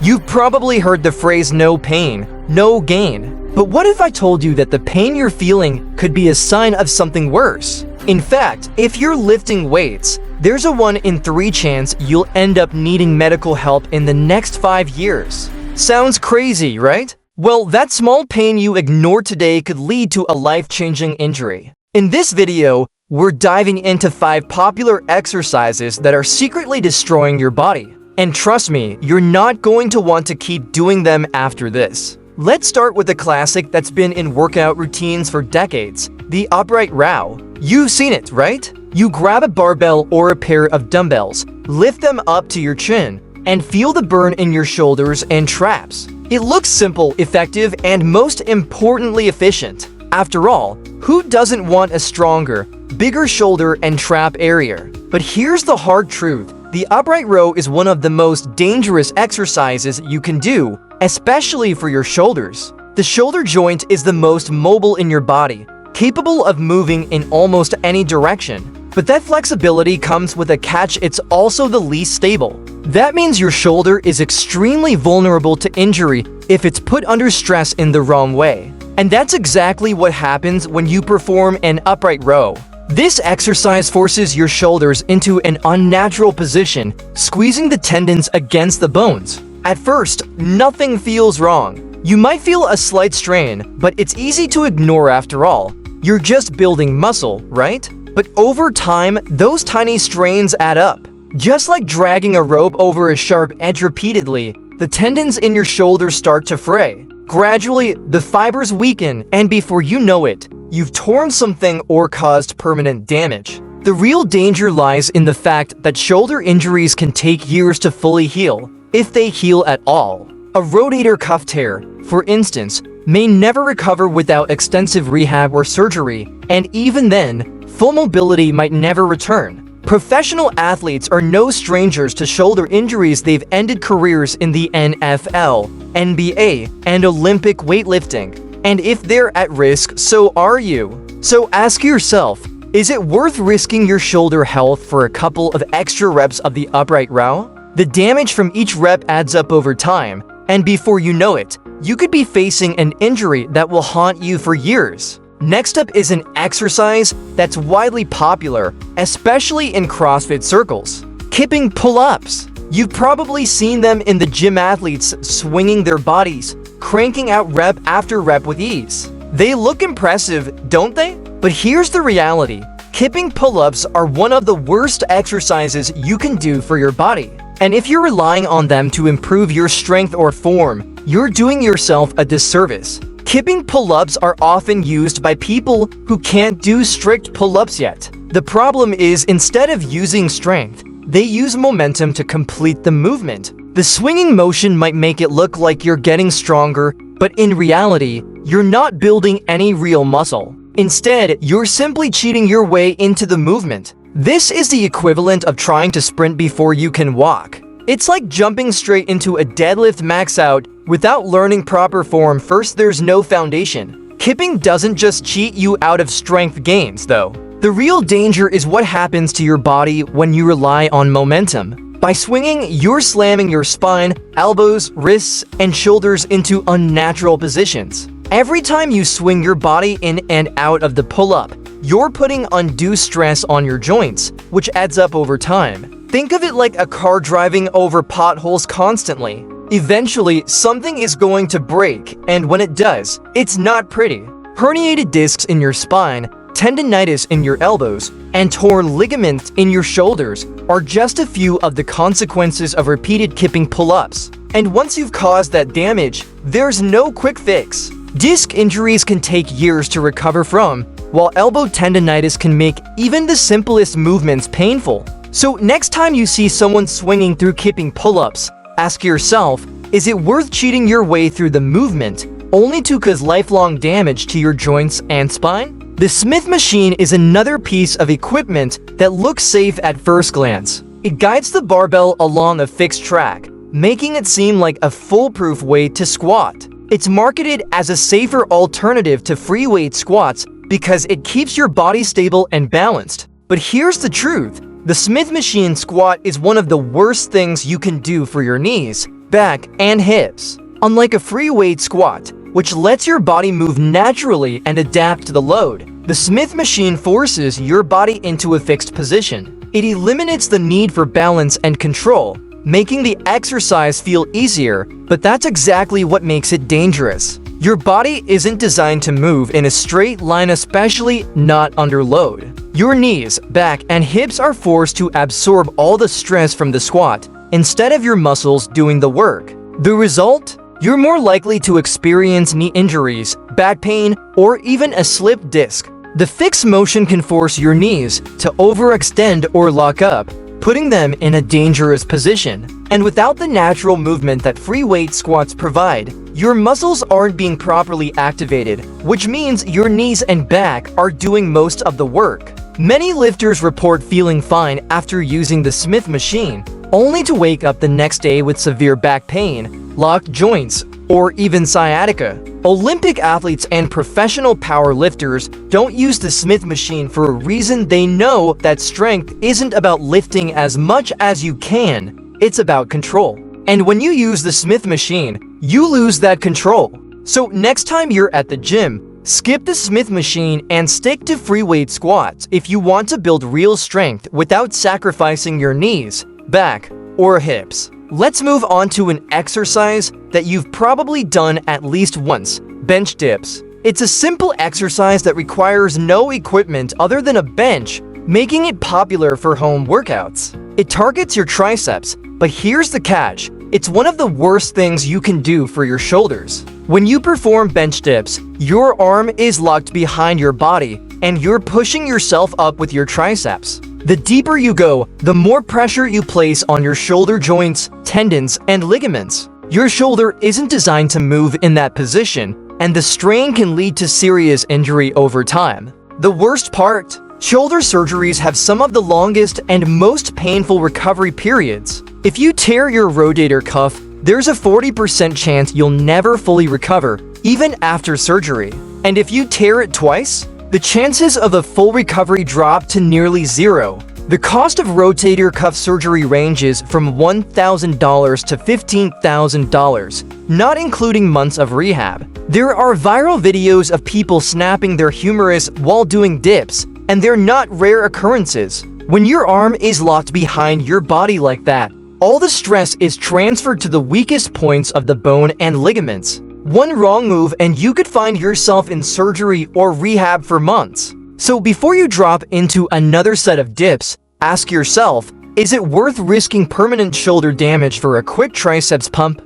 You've probably heard the phrase no pain, no gain. But what if I told you that the pain you're feeling could be a sign of something worse? In fact, if you're lifting weights, there's a 1 in 3 chance you'll end up needing medical help in the next 5 years. Sounds crazy, right? Well, that small pain you ignore today could lead to a life-changing injury. In this video, we're diving into 5 popular exercises that are secretly destroying your body. And trust me, you're not going to want to keep doing them after this. Let's start with a classic that's been in workout routines for decades, the upright row. You've seen it, right? You grab a barbell or a pair of dumbbells, lift them up to your chin, and feel the burn in your shoulders and traps. It looks simple, effective, and most importantly efficient. After all, who doesn't want a stronger, bigger shoulder and trap area? But here's the hard truth. The upright row is one of the most dangerous exercises you can do, especially for your shoulders. The shoulder joint is the most mobile in your body, capable of moving in almost any direction. But that flexibility comes with a catch: it's also the least stable. That means your shoulder is extremely vulnerable to injury if it's put under stress in the wrong way. And that's exactly what happens when you perform an upright row. This exercise forces your shoulders into an unnatural position, squeezing the tendons against the bones. At first, nothing feels wrong. You might feel a slight strain, but it's easy to ignore after all. You're just building muscle, right? But over time, those tiny strains add up. Just like dragging a rope over a sharp edge repeatedly, the tendons in your shoulders start to fray. Gradually, the fibers weaken, and before you know it, you've torn something or caused permanent damage. The real danger lies in the fact that shoulder injuries can take years to fully heal, if they heal at all. A rotator cuff tear, for instance, may never recover without extensive rehab or surgery, and even then, full mobility might never return. Professional athletes are no strangers to shoulder injuries. They've ended careers in the NFL, NBA, and Olympic weightlifting. And if they're at risk, so are you. So ask yourself, is it worth risking your shoulder health for a couple of extra reps of the upright row? The damage from each rep adds up over time, and before you know it, you could be facing an injury that will haunt you for years. Next up is an exercise that's widely popular, especially in CrossFit circles: kipping pull-ups. You've probably seen them in the gym, athletes swinging their bodies, cranking out rep after rep with ease. They look impressive, don't they? But here's the reality. Kipping pull-ups are one of the worst exercises you can do for your body. And if you're relying on them to improve your strength or form, you're doing yourself a disservice. Kipping pull-ups are often used by people who can't do strict pull-ups yet. The problem is, instead of using strength, they use momentum to complete the movement. The swinging motion might make it look like you're getting stronger, but in reality, you're not building any real muscle. Instead, you're simply cheating your way into the movement. This is the equivalent of trying to sprint before you can walk. It's like jumping straight into a deadlift max out without learning proper form first. There's no foundation. Kipping doesn't just cheat you out of strength gains, though. The real danger is what happens to your body when you rely on momentum. By swinging, you're slamming your spine, elbows, wrists, and shoulders into unnatural positions. Every time you swing your body in and out of the pull-up, you're putting undue stress on your joints, which adds up over time. Think of it like a car driving over potholes constantly. Eventually, something is going to break, and when it does, it's not pretty. Herniated discs in your spine, tendinitis in your elbows, and torn ligaments in your shoulders are just a few of the consequences of repeated kipping pull-ups. And once you've caused that damage, there's no quick fix. Disc injuries can take years to recover from, while elbow tendinitis can make even the simplest movements painful. So next time you see someone swinging through kipping pull-ups, ask yourself, is it worth cheating your way through the movement only to cause lifelong damage to your joints and spine? The Smith machine is another piece of equipment that looks safe at first glance. It guides the barbell along a fixed track, making it seem like a foolproof way to squat. It's marketed as a safer alternative to free weight squats because it keeps your body stable and balanced. But here's the truth. The Smith machine squat is one of the worst things you can do for your knees. back, and hips. Unlike a free weight squat, which lets your body move naturally and adapt to the load, the Smith machine forces your body into a fixed position. It eliminates the need for balance and control, making the exercise feel easier, but that's exactly what makes it dangerous. Your body isn't designed to move in a straight line, especially not under load. Your knees, back, and hips are forced to absorb all the stress from the squat, instead of your muscles doing the work. The result? You're more likely to experience knee injuries, back pain, or even a slipped disc. The fixed motion can force your knees to overextend or lock up, putting them in a dangerous position. And without the natural movement that free weight squats provide, your muscles aren't being properly activated, which means your knees and back are doing most of the work. Many lifters report feeling fine after using the Smith machine, only to wake up the next day with severe back pain, locked joints, or even sciatica. Olympic athletes and professional power lifters don't use the Smith machine for a reason. They know that strength isn't about lifting as much as you can, it's about control. And when you use the Smith machine, you lose that control. So next time you're at the gym, skip the Smith machine and stick to free weight squats if you want to build real strength without sacrificing your knees, back, or hips. Let's move on to an exercise that you've probably done at least once: bench dips. It's a simple exercise that requires no equipment other than a bench, making it popular for home workouts. It targets your triceps, but here's the catch: it's one of the worst things you can do for your shoulders. When you perform bench dips, your arm is locked behind your body, and you're pushing yourself up with your triceps. The deeper you go, the more pressure you place on your shoulder joints, tendons, and ligaments. Your shoulder isn't designed to move in that position, and the strain can lead to serious injury over time. The worst part? Shoulder surgeries have some of the longest and most painful recovery periods. If you tear your rotator cuff, there's a 40% chance you'll never fully recover, even after surgery. And if you tear it twice, the chances of a full recovery drop to nearly zero. The cost of rotator cuff surgery ranges from $1,000 to $15,000, not including months of rehab. There are viral videos of people snapping their humerus while doing dips, and they're not rare occurrences. When your arm is locked behind your body like that, all the stress is transferred to the weakest points of the bone and ligaments. One wrong move and you could find yourself in surgery or rehab for months. So before you drop into another set of dips, ask yourself, is it worth risking permanent shoulder damage for a quick triceps pump?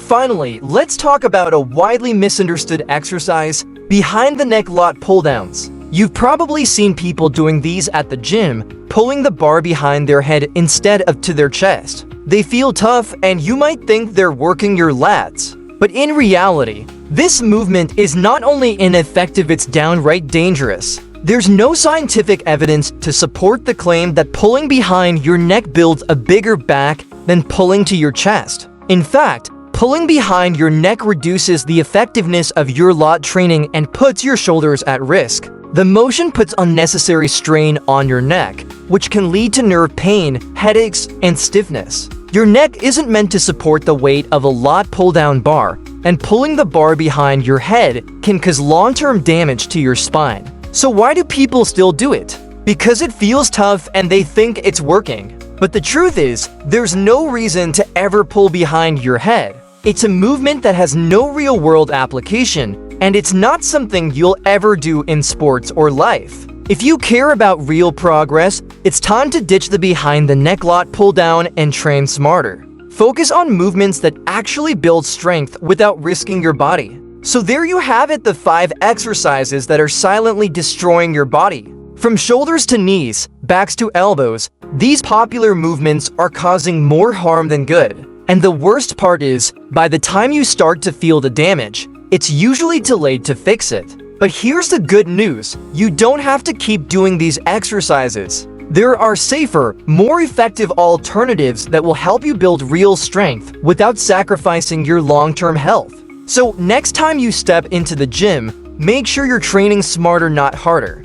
Finally, let's talk about a widely misunderstood exercise: behind the neck lat pull-downs. You've probably seen people doing these at the gym, pulling the bar behind their head instead of to their chest. They feel tough and you might think they're working your lats. But in reality, this movement is not only ineffective, it's downright dangerous. There's no scientific evidence to support the claim that pulling behind your neck builds a bigger back than pulling to your chest. In fact, pulling behind your neck reduces the effectiveness of your lat training and puts your shoulders at risk. The motion puts unnecessary strain on your neck, which can lead to nerve pain, headaches, and stiffness. Your neck isn't meant to support the weight of a lat pull-down bar, and pulling the bar behind your head can cause long-term damage to your spine. So why do people still do it? Because it feels tough and they think it's working. But the truth is, there's no reason to ever pull behind your head. It's a movement that has no real-world application, and it's not something you'll ever do in sports or life. If you care about real progress, it's time to ditch the behind the neck lat pull down and train smarter. Focus on movements that actually build strength without risking your body. So there you have it, the 5 exercises that are silently destroying your body. From shoulders to knees, backs to elbows, these popular movements are causing more harm than good. And the worst part is, by the time you start to feel the damage, it's usually too late to fix it. But here's the good news: you don't have to keep doing these exercises. There are safer, more effective alternatives that will help you build real strength without sacrificing your long-term health. So next time you step into the gym, make sure you're training smarter, not harder.